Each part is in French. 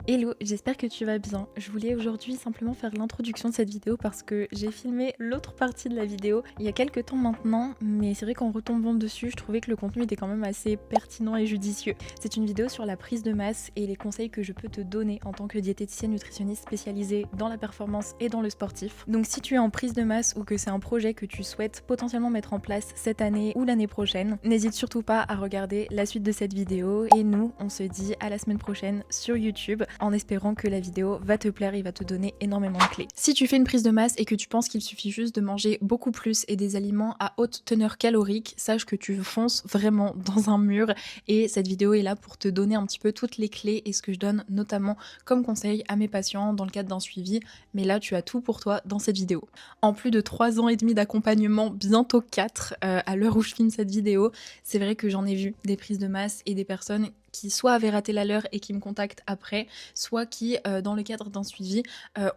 Hello, j'espère que tu vas bien. Je voulais aujourd'hui simplement faire l'introduction de cette vidéo parce que j'ai filmé l'autre partie de la vidéo il y a quelques temps maintenant, mais c'est vrai qu'en retombant dessus, je trouvais que le contenu était quand même assez pertinent et judicieux. C'est une vidéo sur la prise de masse et les conseils que je peux te donner en tant que diététicienne nutritionniste spécialisée dans la performance et dans le sportif. Donc si tu es en prise de masse ou que c'est un projet que tu souhaites potentiellement mettre en place cette année ou l'année prochaine, n'hésite surtout pas à regarder la suite de cette vidéo et nous, on se dit à la semaine prochaine sur YouTube en espérant que la vidéo va te plaire et va te donner énormément de clés. Si tu fais une prise de masse et que tu penses qu'il suffit juste de manger beaucoup plus et des aliments à haute teneur calorique, sache que tu fonces vraiment dans un mur et cette vidéo est là pour te donner un petit peu toutes les clés et ce que je donne notamment comme conseil à mes patients dans le cadre d'un suivi, mais là tu as tout pour toi dans cette vidéo. En plus de 3 ans et demi d'accompagnement, bientôt 4 à l'heure où je filme cette vidéo, c'est vrai que j'en ai vu des prises de masse et des personnes qui soit avaient raté la leur et qui me contactent après, soit qui, dans le cadre d'un suivi,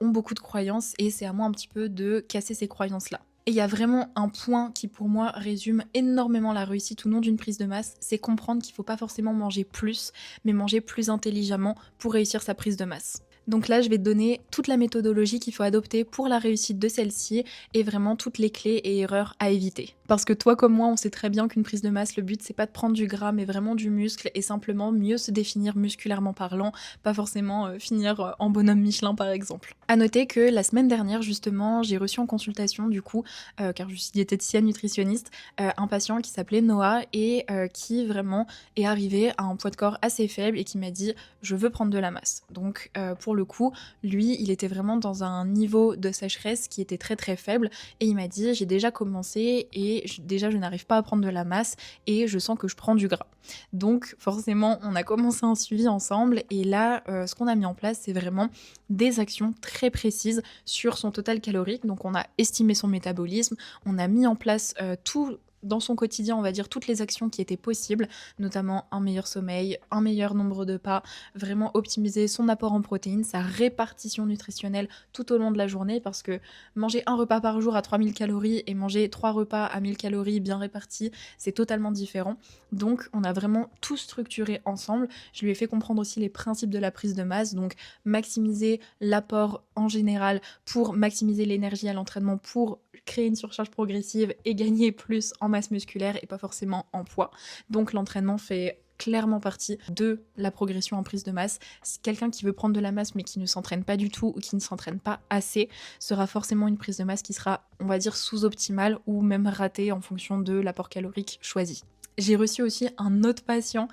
ont beaucoup de croyances et c'est à moi un petit peu de casser ces croyances-là. Et il y a vraiment un point qui pour moi résume énormément la réussite ou non d'une prise de masse, c'est comprendre qu'il ne faut pas forcément manger plus, mais manger plus intelligemment pour réussir sa prise de masse. Donc là, je vais te donner toute la méthodologie qu'il faut adopter pour la réussite de celle-ci et vraiment toutes les clés et erreurs à éviter. Parce que toi comme moi, on sait très bien qu'une prise de masse, le but c'est pas de prendre du gras mais vraiment du muscle et simplement mieux se définir musculairement parlant, pas forcément finir en bonhomme Michelin par exemple. À noter que la semaine dernière justement, j'ai reçu en consultation du coup, car je suis diététicienne nutritionniste, un patient qui s'appelait Noah et qui vraiment est arrivé à un poids de corps assez faible et qui m'a dit je veux prendre de la masse. Donc pour le coup, lui, il était vraiment dans un niveau de sécheresse qui était très très faible et il m'a dit j'ai déjà commencé et déjà je n'arrive pas à prendre de la masse et je sens que je prends du gras. Donc forcément, on a commencé un suivi ensemble et là, ce qu'on a mis en place, c'est vraiment des actions très précises sur son total calorique. Donc on a estimé son métabolisme, on a mis en place tout dans son quotidien, on va dire toutes les actions qui étaient possibles, notamment un meilleur sommeil, un meilleur nombre de pas, vraiment optimiser son apport en protéines, sa répartition nutritionnelle tout au long de la journée, parce que manger un repas par jour à 3000 calories et manger 3 repas à 1000 calories bien répartis, c'est totalement différent. Donc on a vraiment tout structuré ensemble. Je lui ai fait comprendre aussi les principes de la prise de masse, donc maximiser l'apport en général pour maximiser l'énergie à l'entraînement, pour créer une surcharge progressive et gagner plus en masse musculaire et pas forcément en poids. Donc l'entraînement fait clairement partie de la progression en prise de masse. Quelqu'un qui veut prendre de la masse mais qui ne s'entraîne pas du tout ou qui ne s'entraîne pas assez sera forcément une prise de masse qui sera, on va dire, sous-optimale ou même ratée en fonction de l'apport calorique choisi. J'ai reçu aussi un autre patient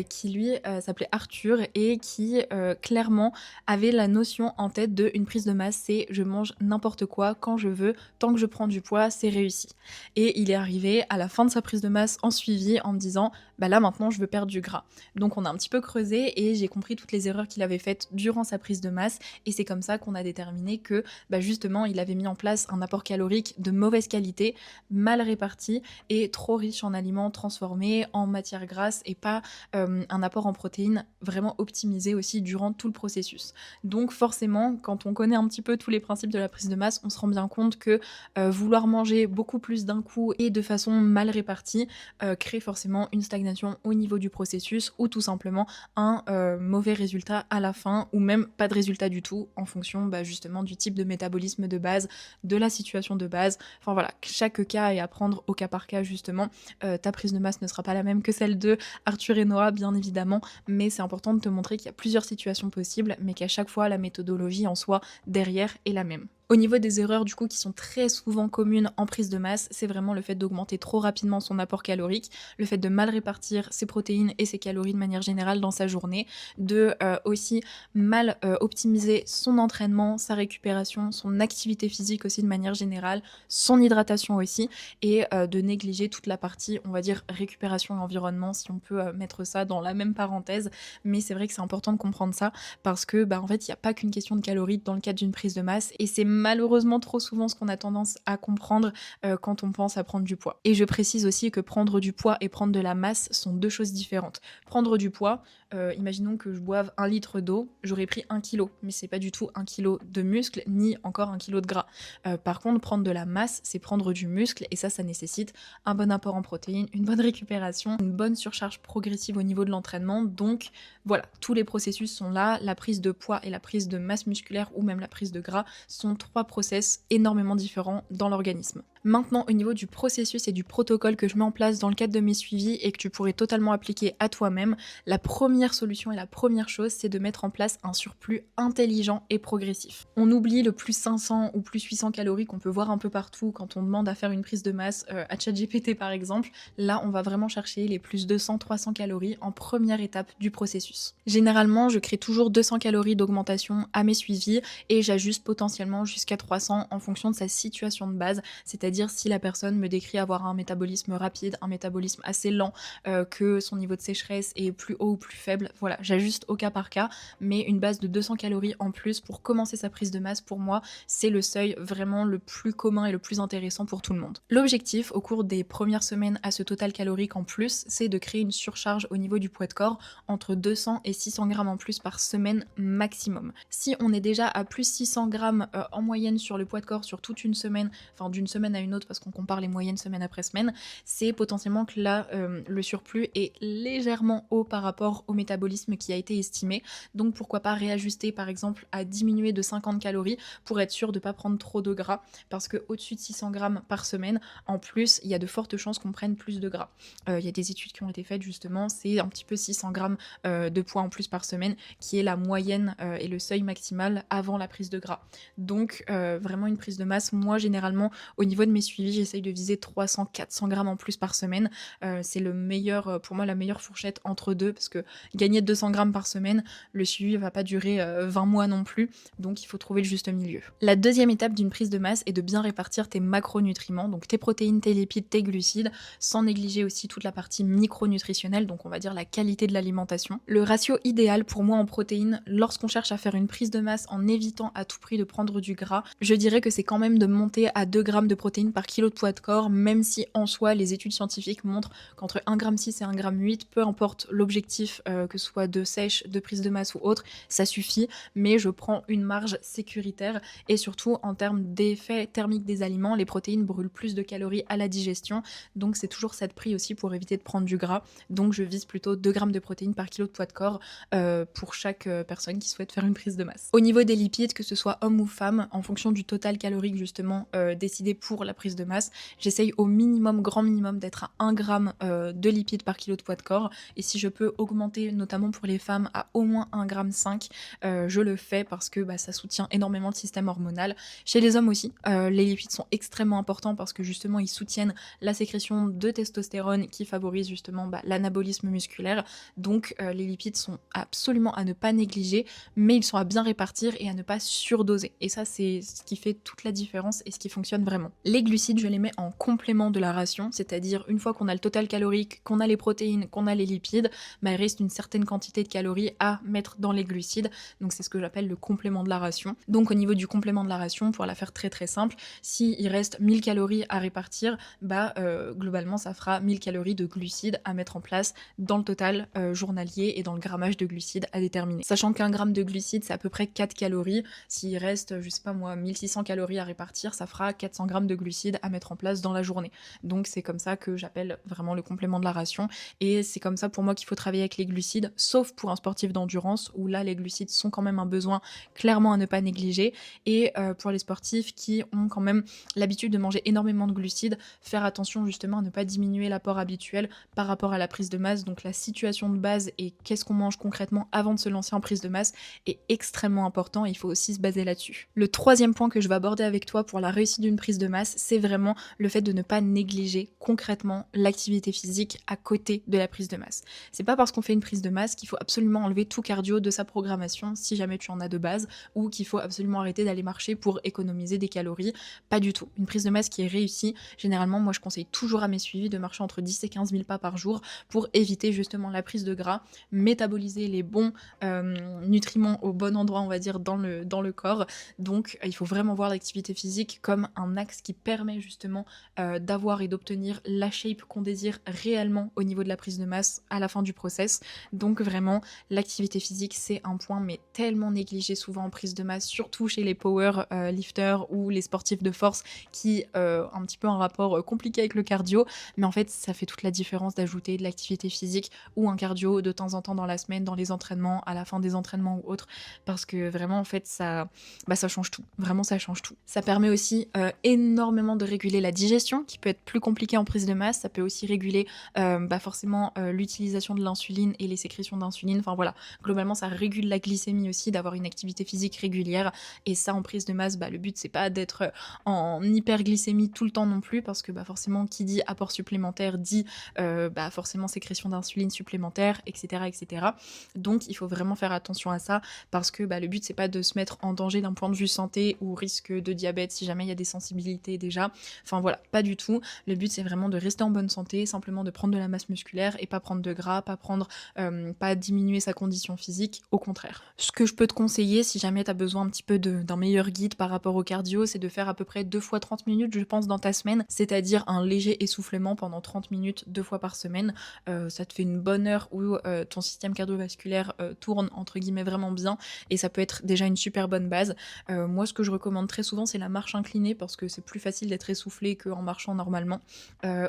qui lui s'appelait Arthur et qui clairement avait la notion en tête de une prise de masse, c'est je mange n'importe quoi quand je veux, tant que je prends du poids, c'est réussi. Et il est arrivé à la fin de sa prise de masse en suivi en me disant bah là maintenant je veux perdre du gras. Donc on a un petit peu creusé et j'ai compris toutes les erreurs qu'il avait faites durant sa prise de masse et c'est comme ça qu'on a déterminé que bah justement il avait mis en place un apport calorique de mauvaise qualité, mal réparti et trop riche en aliments transformés, en matières grasses et pas un apport en protéines vraiment optimisé aussi durant tout le processus. Donc forcément, quand on connaît un petit peu tous les principes de la prise de masse, on se rend bien compte que vouloir manger beaucoup plus d'un coup et de façon mal répartie crée forcément une stagnation au niveau du processus ou tout simplement un mauvais résultat à la fin ou même pas de résultat du tout en fonction justement du type de métabolisme de base, de la situation de base. Enfin voilà, chaque cas est à prendre au cas par cas justement. Ta prise de masse ne sera pas la même que celle de Arthur et Noah bien évidemment, mais c'est important de te montrer qu'il y a plusieurs situations possibles mais qu'à chaque fois la méthodologie en soi derrière est la même. Au niveau des erreurs du coup qui sont très souvent communes en prise de masse, c'est vraiment le fait d'augmenter trop rapidement son apport calorique, le fait de mal répartir ses protéines et ses calories de manière générale dans sa journée, de aussi mal optimiser son entraînement, sa récupération, son activité physique aussi de manière générale, son hydratation aussi, et de négliger toute la partie, on va dire, récupération et environnement, si on peut mettre ça dans la même parenthèse. Mais c'est vrai que c'est important de comprendre ça, parce que en fait, il n'y a pas qu'une question de calories dans le cadre d'une prise de masse, et c'est malheureusement trop souvent ce qu'on a tendance à comprendre quand on pense à prendre du poids. Et je précise aussi que prendre du poids et prendre de la masse sont deux choses différentes. Prendre du poids, imaginons que je boive 1 litre d'eau, j'aurais pris 1 kilo, mais c'est pas du tout 1 kilo de muscle ni encore 1 kilo de gras. Par contre, prendre de la masse, c'est prendre du muscle et ça nécessite un bon apport en protéines, une bonne récupération, une bonne surcharge progressive au niveau de l'entraînement. Donc voilà, tous les processus sont là. La prise de poids et la prise de masse musculaire ou même la prise de gras sont 3 process énormément différents dans l'organisme. Maintenant, au niveau du processus et du protocole que je mets en place dans le cadre de mes suivis et que tu pourrais totalement appliquer à toi-même, la première solution et la première chose, c'est de mettre en place un surplus intelligent et progressif. On oublie le plus 500 ou plus 800 calories qu'on peut voir un peu partout quand on demande à faire une prise de masse à ChatGPT par exemple. Là, on va vraiment chercher les plus 200-300 calories en première étape du processus. Généralement, je crée toujours 200 calories d'augmentation à mes suivis et j'ajuste potentiellement jusqu'à 300 en fonction de sa situation de base, c'est-à-dire si la personne me décrit avoir un métabolisme rapide, un métabolisme assez lent, que son niveau de sécheresse est plus haut ou plus faible, voilà, j'ajuste au cas par cas, mais une base de 200 calories en plus pour commencer sa prise de masse, pour moi, c'est le seuil vraiment le plus commun et le plus intéressant pour tout le monde. L'objectif, au cours des premières semaines à ce total calorique en plus, c'est de créer une surcharge au niveau du poids de corps entre 200 et 600 grammes en plus par semaine maximum. Si on est déjà à plus 600 grammes en moyenne sur le poids de corps sur toute une semaine, enfin d'une semaine à une autre parce qu'on compare les moyennes semaine après semaine, c'est potentiellement que là le surplus est légèrement haut par rapport au métabolisme qui a été estimé. Donc pourquoi pas réajuster par exemple à diminuer de 50 calories pour être sûr de ne pas prendre trop de gras, parce que au-dessus de 600 grammes par semaine, en plus, il y a de fortes chances qu'on prenne plus de gras. Il y a des études qui ont été faites justement, c'est un petit peu 600 grammes de poids en plus par semaine qui est la moyenne et le seuil maximal avant la prise de gras. Donc vraiment une prise de masse, moi généralement au niveau de mes suivis, j'essaye de viser 300-400 grammes en plus par semaine. C'est le meilleur, pour moi la meilleure fourchette entre deux, parce que gagner 200 grammes par semaine, le suivi va pas durer 20 mois non plus, donc il faut trouver le juste milieu. La deuxième étape d'une prise de masse est de bien répartir tes macronutriments, donc tes protéines, tes lipides, tes glucides, sans négliger aussi toute la partie micronutritionnelle, donc on va dire la qualité de l'alimentation. Le ratio idéal pour moi en protéines, lorsqu'on cherche à faire une prise de masse en évitant à tout prix de prendre du gras, je dirais que c'est quand même de monter à 2 grammes de protéines par kilo de poids de corps, même si en soi les études scientifiques montrent qu'entre 1,6 g et 1,8 g, peu importe l'objectif, que ce soit de sèche, de prise de masse ou autre, ça suffit, mais je prends une marge sécuritaire et surtout en termes d'effet thermique des aliments, les protéines brûlent plus de calories à la digestion, donc c'est toujours cette prix aussi pour éviter de prendre du gras, donc je vise plutôt 2 grammes de protéines par kilo de poids de corps pour chaque personne qui souhaite faire une prise de masse. Au niveau des lipides, que ce soit homme ou femme, en fonction du total calorique justement décidé pour la prise de masse, j'essaye au minimum, grand minimum, d'être à 1 gramme de lipides par kilo de poids de corps, et si je peux augmenter notamment pour les femmes à au moins 1,5 g, je le fais parce que ça soutient énormément le système hormonal. Chez les hommes aussi, les lipides sont extrêmement importants parce que justement ils soutiennent la sécrétion de testostérone qui favorise justement l'anabolisme musculaire, donc les lipides sont absolument à ne pas négliger, mais ils sont à bien répartir et à ne pas surdoser, et ça c'est ce qui fait toute la différence et ce qui fonctionne vraiment. Les glucides, je les mets en complément de la ration, c'est-à-dire une fois qu'on a le total calorique, qu'on a les protéines, qu'on a les lipides, il reste une certaine quantité de calories à mettre dans les glucides, donc c'est ce que j'appelle le complément de la ration. Donc au niveau du complément de la ration, pour la faire très très simple, s'il reste 1000 calories à répartir, globalement ça fera 1000 calories de glucides à mettre en place dans le total journalier et dans le grammage de glucides à déterminer. Sachant qu'un gramme de glucides c'est à peu près 4 calories, s'il reste, je sais pas moi, 1600 calories à répartir, ça fera 400 grammes de glucides à mettre en place dans la journée. Donc c'est comme ça que j'appelle vraiment le complément de la ration, et c'est comme ça pour moi qu'il faut travailler avec les glucides, sauf pour un sportif d'endurance où là les glucides sont quand même un besoin clairement à ne pas négliger, et pour les sportifs qui ont quand même l'habitude de manger énormément de glucides, faire attention justement à ne pas diminuer l'apport habituel par rapport à la prise de masse, donc la situation de base et qu'est-ce qu'on mange concrètement avant de se lancer en prise de masse est extrêmement important et il faut aussi se baser là-dessus. Le troisième point que je vais aborder avec toi pour la réussite d'une prise de masse, masse, c'est vraiment le fait de ne pas négliger concrètement l'activité physique à côté de la prise de masse. C'est pas parce qu'on fait une prise de masse qu'il faut absolument enlever tout cardio de sa programmation si jamais tu en as de base, ou qu'il faut absolument arrêter d'aller marcher pour économiser des calories. Pas du tout. Une prise de masse qui est réussie, généralement moi je conseille toujours à mes suivis de marcher entre 10 et 15 000 pas par jour pour éviter justement la prise de gras, métaboliser les bons nutriments au bon endroit, on va dire, dans le corps. Donc il faut vraiment voir l'activité physique comme un axe qui permet justement d'avoir et d'obtenir la shape qu'on désire réellement au niveau de la prise de masse à la fin du process. Donc vraiment, l'activité physique, c'est un point mais tellement négligé souvent en prise de masse, surtout chez les power lifters ou les sportifs de force qui ont un petit peu un rapport compliqué avec le cardio. Mais en fait, ça fait toute la différence d'ajouter de l'activité physique ou un cardio de temps en temps dans la semaine, dans les entraînements, à la fin des entraînements ou autres, parce que vraiment, en fait, ça change tout. Vraiment, ça change tout. Ça permet aussi énormément de réguler la digestion, qui peut être plus compliquée en prise de masse. Ça peut aussi réguler forcément l'utilisation de l'insuline et les sécrétions d'insuline. Enfin voilà, globalement, ça régule la glycémie aussi, d'avoir une activité physique régulière. Et ça, en prise de masse, le but, c'est pas d'être en hyperglycémie tout le temps non plus, parce que forcément, qui dit apport supplémentaire dit forcément sécrétion d'insuline supplémentaire, etc., etc. Donc, il faut vraiment faire attention à ça, parce que le but, c'est pas de se mettre en danger d'un point de vue santé ou risque de diabète si jamais il y a des sensibilités déjà. Enfin voilà, pas du tout. Le but, c'est vraiment de rester en bonne santé, simplement de prendre de la masse musculaire et pas prendre de gras, pas diminuer sa condition physique, au contraire. Ce que je peux te conseiller, si jamais tu as besoin un petit peu d'un meilleur guide par rapport au cardio, c'est de faire à peu près 2 fois 30 minutes, je pense, dans ta semaine, c'est-à-dire un léger essoufflement pendant 30 minutes 2 fois par semaine. Ça te fait une bonne heure où ton système cardiovasculaire tourne entre guillemets vraiment bien, et ça peut être déjà une super bonne base. Moi, ce que je recommande très souvent, c'est la marche inclinée, parce que c'est plus facile d'être essoufflé qu'en marchant normalement,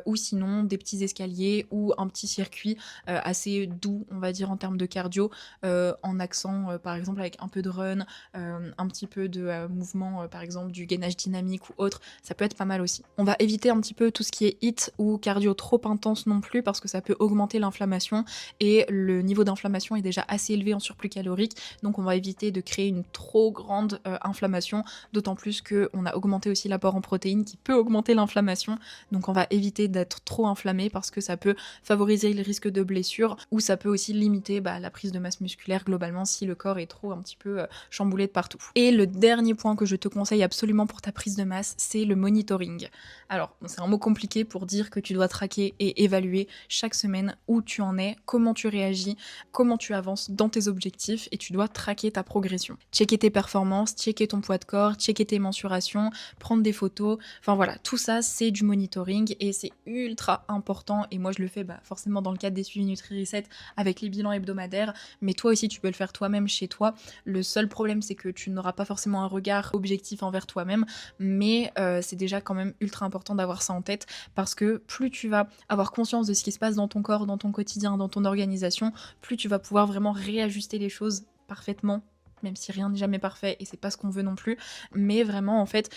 ou sinon des petits escaliers ou un petit circuit assez doux, on va dire, en termes de cardio, en accent par exemple avec un peu de run, un petit peu de mouvement, par exemple du gainage dynamique ou autre, ça peut être pas mal aussi. On va éviter un petit peu tout ce qui est HIIT ou cardio trop intense non plus, parce que ça peut augmenter l'inflammation, et le niveau d'inflammation est déjà assez élevé en surplus calorique, donc on va éviter de créer une trop grande inflammation, d'autant plus qu'on a augmenté aussi l'apport en protéines qui peut augmenter l'inflammation, donc on va éviter d'être trop inflammé, parce que ça peut favoriser le risque de blessure, ou ça peut aussi limiter la prise de masse musculaire globalement si le corps est trop un petit peu chamboulé de partout. Et le dernier point que je te conseille absolument pour ta prise de masse, c'est le monitoring. Alors, c'est un mot compliqué pour dire que tu dois traquer et évaluer chaque semaine où tu en es, comment tu réagis, comment tu avances dans tes objectifs, et tu dois traquer ta progression. Checker tes performances, checker ton poids de corps, checker tes mensurations, prendre des photos, enfin voilà, tout ça c'est du monitoring et c'est ultra important, et moi je le fais forcément dans le cadre des suivis Nutri-Reset avec les bilans hebdomadaires, mais toi aussi tu peux le faire toi-même chez toi. Le seul problème, c'est que tu n'auras pas forcément un regard objectif envers toi-même, mais c'est déjà quand même ultra important d'avoir ça en tête, parce que plus tu vas avoir conscience de ce qui se passe dans ton corps, dans ton quotidien, dans ton organisation, plus tu vas pouvoir vraiment réajuster les choses parfaitement, même si rien n'est jamais parfait et c'est pas ce qu'on veut non plus, mais vraiment en fait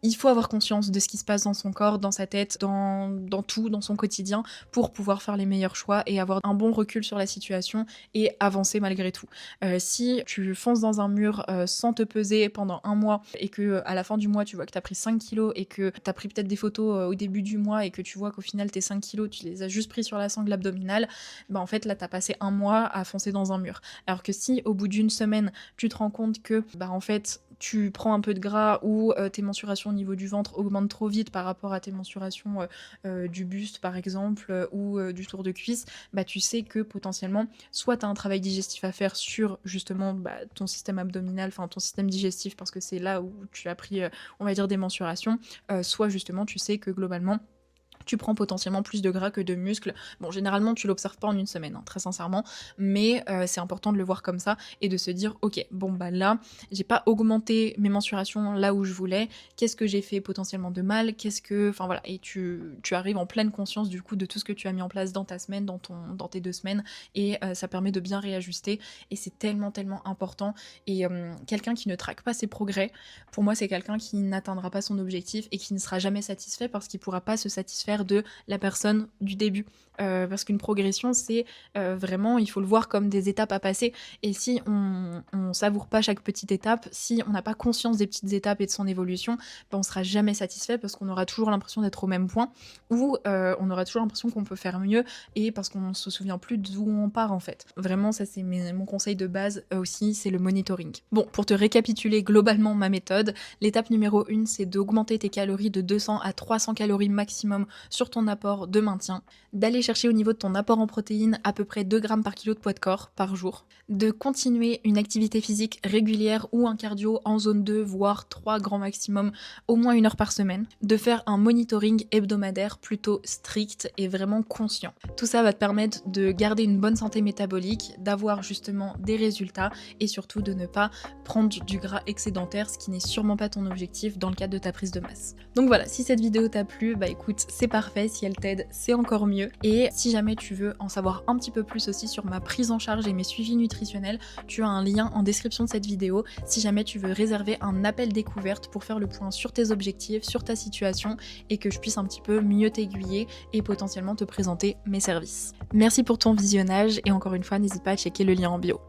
il faut avoir conscience de ce qui se passe dans son corps, dans sa tête, dans tout, dans son quotidien, pour pouvoir faire les meilleurs choix et avoir un bon recul sur la situation et avancer malgré tout. Si tu fonces dans un mur sans te peser pendant un mois, et que à la fin du mois tu vois que t'as pris 5 kilos, et que t'as pris peut-être des photos au début du mois, et que tu vois qu'au final tes 5 kilos tu les as juste pris sur la sangle abdominale, en fait là t'as passé un mois à foncer dans un mur. Alors que si au bout d'une semaine tu te rends compte que en fait tu prends un peu de gras, ou tes mensurations au niveau du ventre augmentent trop vite par rapport à tes mensurations du buste par exemple, ou du tour de cuisse, tu sais que potentiellement soit tu as un travail digestif à faire sur justement ton système abdominal, enfin ton système digestif, parce que c'est là où tu as pris on va dire des mensurations, soit justement tu sais que globalement tu prends potentiellement plus de gras que de muscles. Bon, généralement, tu l'observes pas en une semaine, très sincèrement, mais c'est important de le voir comme ça et de se dire, ok, là, j'ai pas augmenté mes mensurations là où je voulais, qu'est-ce que j'ai fait potentiellement de mal, enfin voilà, et tu arrives en pleine conscience du coup de tout ce que tu as mis en place dans ta semaine, dans tes 2 semaines, et ça permet de bien réajuster, et c'est tellement important, et quelqu'un qui ne traque pas ses progrès, pour moi, c'est quelqu'un qui n'atteindra pas son objectif et qui ne sera jamais satisfait, parce qu'il pourra pas se satisfaire similaire de la personne du début. Parce qu'une progression, c'est vraiment, il faut le voir comme des étapes à passer. Et si on savoure pas chaque petite étape, si on n'a pas conscience des petites étapes et de son évolution, ben on sera jamais satisfait parce qu'on aura toujours l'impression d'être au même point ou on aura toujours l'impression qu'on peut faire mieux et parce qu'on se souvient plus d'où on part en fait. Vraiment, ça c'est mon conseil de base aussi, c'est le monitoring. Bon, pour te récapituler globalement ma méthode, l'étape numéro 1, c'est d'augmenter tes calories de 200 à 300 calories maximum sur ton apport de maintien, d'aller chercher au niveau de ton apport en protéines à peu près 2 grammes par kilo de poids de corps par jour, de continuer une activité physique régulière ou un cardio en zone 2, voire 3 grands maximum, au moins 1 heure par semaine, de faire un monitoring hebdomadaire plutôt strict et vraiment conscient. Tout ça va te permettre de garder une bonne santé métabolique, d'avoir justement des résultats et surtout de ne pas prendre du gras excédentaire, ce qui n'est sûrement pas ton objectif dans le cadre de ta prise de masse. Donc voilà, si cette vidéo t'a plu, bah écoute, c'est parfait, si elle t'aide, c'est encore mieux. Et si jamais tu veux en savoir un petit peu plus aussi sur ma prise en charge et mes suivis nutritionnels, tu as un lien en description de cette vidéo si jamais tu veux réserver un appel découverte pour faire le point sur tes objectifs, sur ta situation et que je puisse un petit peu mieux t'aiguiller et potentiellement te présenter mes services. Merci pour ton visionnage et encore une fois, n'hésite pas à checker le lien en bio.